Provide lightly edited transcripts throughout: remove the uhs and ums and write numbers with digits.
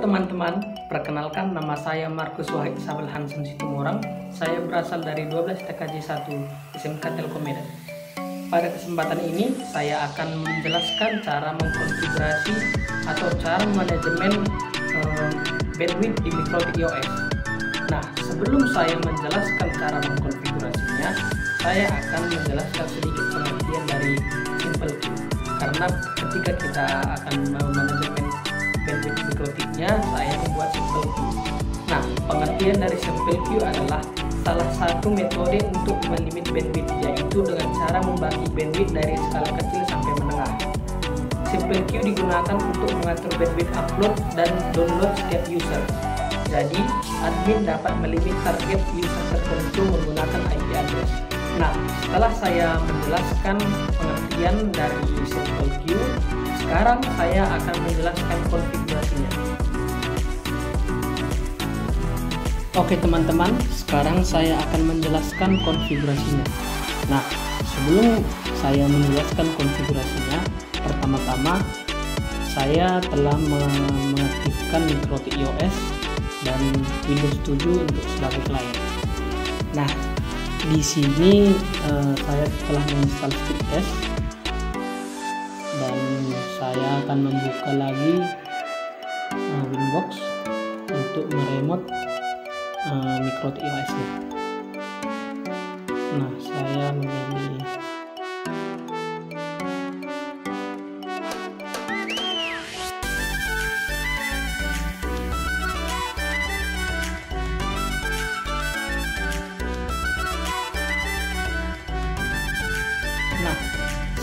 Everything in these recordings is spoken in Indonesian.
teman-teman, perkenalkan nama saya Markus Wahid Sabel Hansen Situmorang. Saya berasal dari 12 TKJ 1 SMK Telkom Medan. Pada kesempatan ini saya akan menjelaskan cara mengkonfigurasi atau cara manajemen bandwidth di Mikrotik iOS. Nah, sebelum saya menjelaskan cara mengkonfigurasinya, saya akan menjelaskan sedikit pengertian dari Simple Queue. Karena ketika kita akan manajemen bandwidth Mikrotiknya, saya membuat Simple Queue. Nah, pengertian dari Simple Queue adalah salah satu metode untuk melimit bandwidth, yaitu dengan cara membagi bandwidth dari skala kecil sampai menengah. Simple Queue digunakan untuk mengatur bandwidth upload dan download setiap user. Jadi, admin dapat melimit target user tertentu menggunakan IP address. Nah, setelah saya menjelaskan pengertian dari Simple Queue, sekarang saya akan menjelaskan konfigurasinya. Oke teman-teman, sekarang saya akan menjelaskan konfigurasinya. Nah, sebelum saya menjelaskan konfigurasinya, pertama-tama saya telah mengaktifkan Mikrotik iOS dan Windows 7 untuk sebagai klien. Nah, di sini saya telah menginstal SpeedTest dan saya akan membuka lagi Winbox untuk meremote Mikrotik iOS-nya. Nah, saya memilih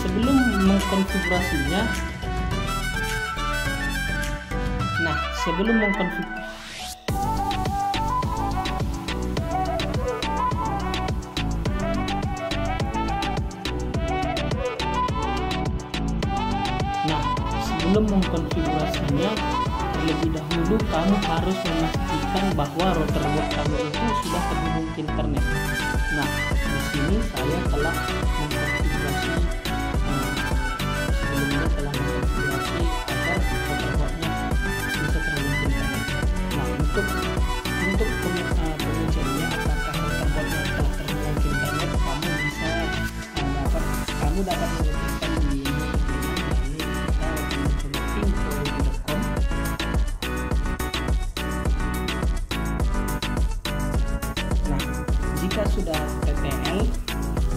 sebelum mengkonfigurasinya. Sebelum mengkonfigurasinya, terlebih dahulu kamu harus memastikan bahwa router box kamu itu sudah terhubung ke internet. Nah, di sini saya telah mengkonfigurasi sebelumnya telah mengkonfigurasi agar router boxnya bisa terhubung ke internet. Nah, untuk pengecekannya apakah router boxnya telah terhubung ke internet, kamu dapat mengetikkan di jika sudah TTL,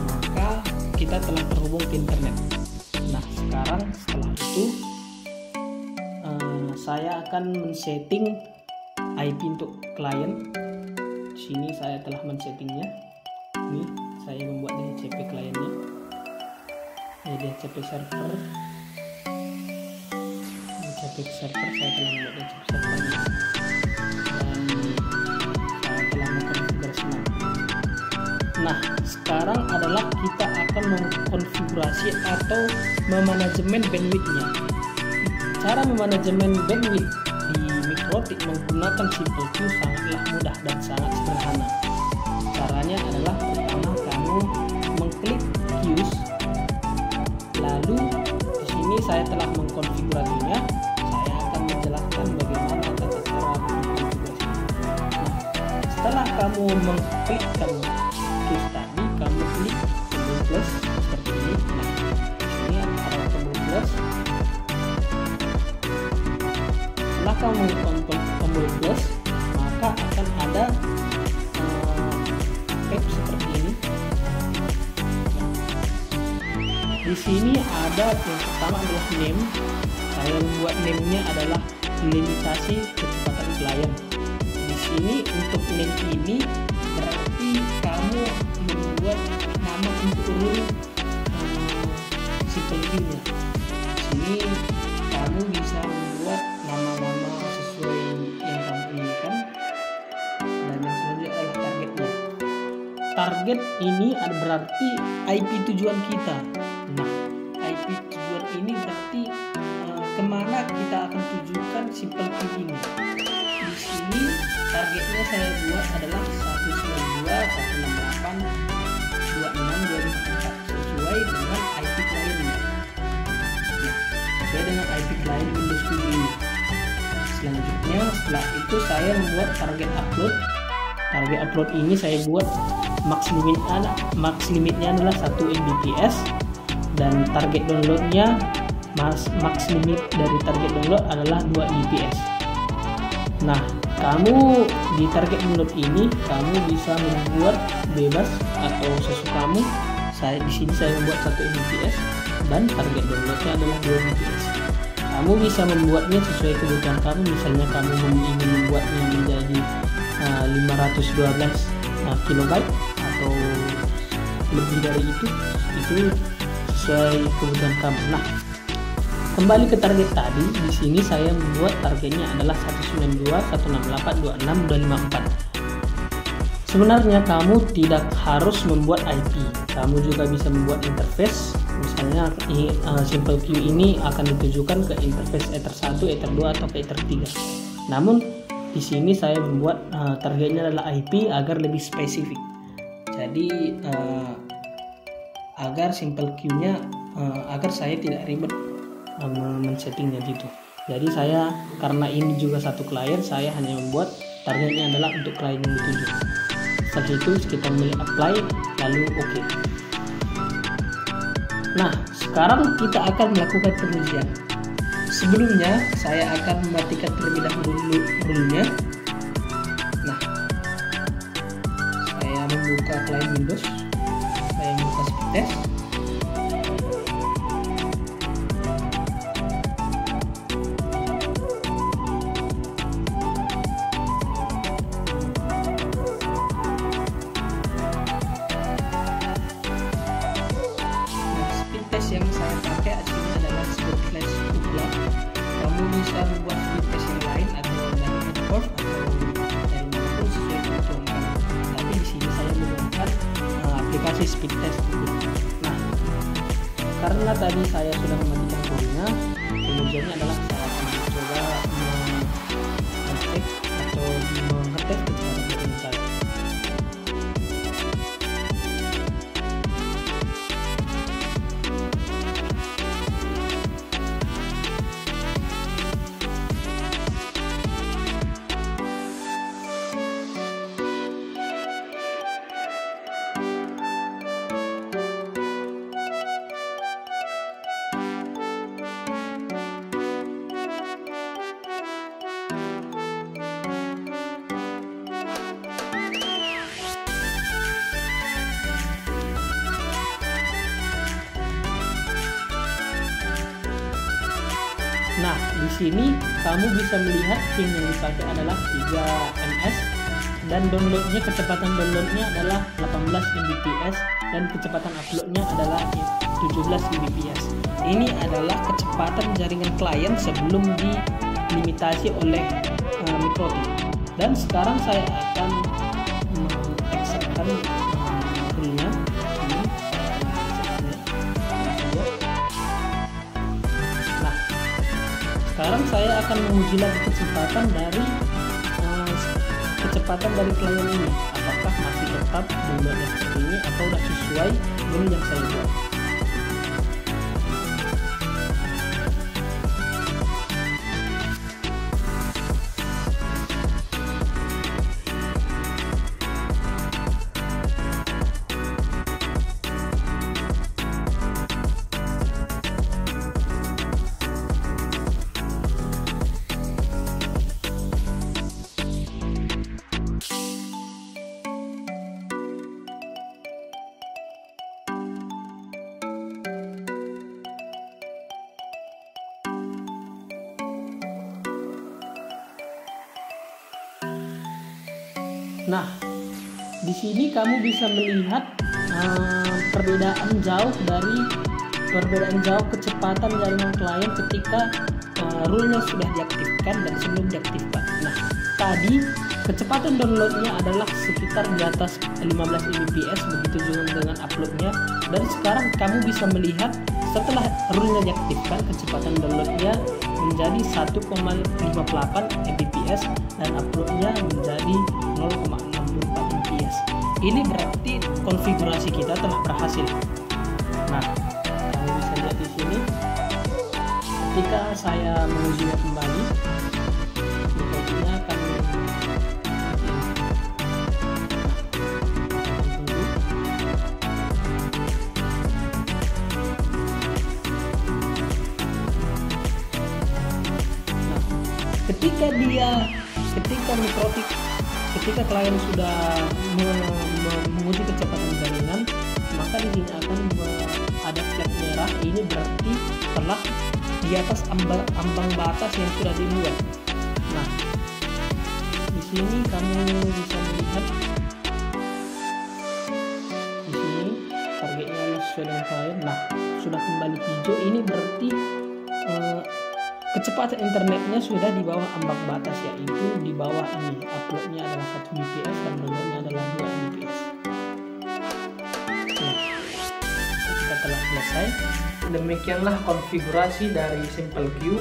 maka kita telah terhubung ke internet. Nah, sekarang setelah itu saya akan men-setting IP untuk klien. Di sini saya telah men-settingnya. Ini saya membuat DHCP kliennya. Ini DHCP server. DHCP server saya telah membuat DHCP servernya. Nah, sekarang adalah kita akan mengkonfigurasi atau memanajemen bandwidthnya. Cara memanajemen bandwidth di Mikrotik menggunakan Simple Queue sangatlah mudah dan sangat sederhana. Caranya adalah pertama kamu mengklik queues, lalu di sini saya telah mengkonfigurasinya. Saya akan menjelaskan bagaimana tata cara mengkonfigurasi. Nah, setelah kamu mengklikkan queues tadi, kamu klik tombol plus seperti ini. Nah, ini ada tombol plus. Setelah kamu mengklik tombol plus, maka akan ada tab seperti ini. Di sini ada yang pertama adalah name. Saya membuat name-nya adalah limitasi kecepatan klien. Di sini untuk name ini berarti kamu membuat nama untuk rule Simple Queue-nya. Sini kamu bisa membuat nama-nama sesuai yang kamu inginkan. Dan yang selanjutnya adalah targetnya. Target ini ada berarti IP tujuan kita. Nah, IP tujuan ini berarti kemana kita akan tujukan Simple Queue ini. Di sini targetnya saya buat adalah 192.168.26.254 sesuai dengan IP kliennya. Nah, sesuai dengan IP klien Windows 7 ini. selanjutnya setelah itu saya membuat target upload ini saya buat max limitnya adalah 1 Mbps, dan target downloadnya max limit dari target download adalah 2 Mbps. Nah, kamu di target download ini kamu bisa membuat bebas atau sesukamu. Di sini saya membuat 1 Mbps dan target downloadnya adalah 2 Mbps. Kamu bisa membuatnya sesuai kebutuhan kamu. Misalnya kamu ingin membuatnya menjadi 512 KB atau lebih dari itu sesuai kebutuhan kamu. Nah, kembali ke target tadi, di sini saya membuat targetnya adalah 192.168.26.254. Sebenarnya kamu tidak harus membuat IP, kamu juga bisa membuat interface. Misalnya Simple Queue ini akan ditujukan ke interface Ether 1, Ether 2 atau ke Ether 3. Namun di sini saya membuat targetnya adalah IP agar lebih spesifik. Jadi agar Simple Queue-nya agar saya tidak ribet men-settingnya gitu. Jadi saya, karena ini juga satu klien, saya hanya membuat targetnya adalah untuk klien yang dituju. Setelah itu kita memilih apply lalu OK. Nah, sekarang kita akan melakukan pengujian. Sebelumnya saya akan mematikan terlebih dahulu rule-nya. Nah, saya membuka klien Windows, saya membuka speed test. Yang saya pakai aslinya adalah Speedtest Ubla. Kamu bisa membuat speedtest yang lain atau dari import atau dari manapun sesuai kebutuhan kamu. Tapi di sini saya menggunakan aplikasi Speedtest Ubla. Nah, karena tadi saya sudah mematikan toolnya, pengujiannya adalah saya akan coba mengecek atau mengetes kecepatan tool saya. Nah, di sini kamu bisa melihat pin yang dipakai adalah 3 ms dan downloadnya, kecepatan downloadnya adalah 18 Mbps dan kecepatan uploadnya adalah 17 Mbps. Ini adalah kecepatan jaringan klien sebelum dilimitasi oleh MikroTik. Dan sekarang saya akan mengeksekkan filenya. Sekarang saya akan menguji lagi kecepatan dari klien ini, apakah masih tetap downloadnya seperti ini atau sudah sesuai dengan yang saya buat. Nah, di sini kamu bisa melihat perbedaan jauh kecepatan jaringan klien ketika rule-nya sudah diaktifkan dan sebelum diaktifkan. Nah, tadi kecepatan downloadnya adalah sekitar di atas 15 Mbps, begitu juga dengan uploadnya. Dan sekarang kamu bisa melihat setelah rule-nya diaktifkan, kecepatan downloadnya menjadi 1,58 Mbps dan uploadnya menjadi 0,64 Mbps. Ini berarti konfigurasi kita telah berhasil. Nah, kamu bisa lihat di sini ketika saya mengujinya kembali, ketika klien sudah menguji kecepatan jaringan, maka di sini akan ada flag merah. Ini berarti telah di atas ambang batas yang sudah dibuat. Nah, di sini kamu bisa melihat di sini targetnya sesuai dengan klien. Nah, sudah kembali hijau. Ini berarti kecepatan internetnya sudah di bawah ambang batas, yaitu di bawah ini. Uploadnya adalah 1 Mbps dan downloadnya adalah 2 Mbps. Nah, kita telah selesai. Demikianlah konfigurasi dari Simple Queue.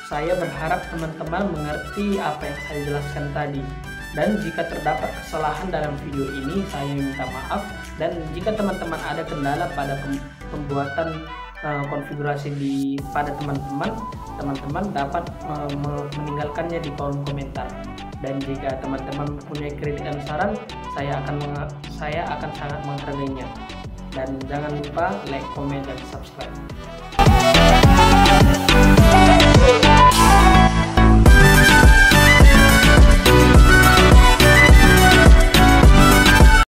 Saya berharap teman-teman mengerti apa yang saya jelaskan tadi. Dan jika terdapat kesalahan dalam video ini, saya minta maaf. Dan jika teman-teman ada kendala pada pembuatan konfigurasi pada teman-teman dapat meninggalkannya di kolom komentar. Dan jika teman-teman mempunyai kritik dan saran, saya akan sangat menghargainya. Dan jangan lupa like, comment, dan subscribe.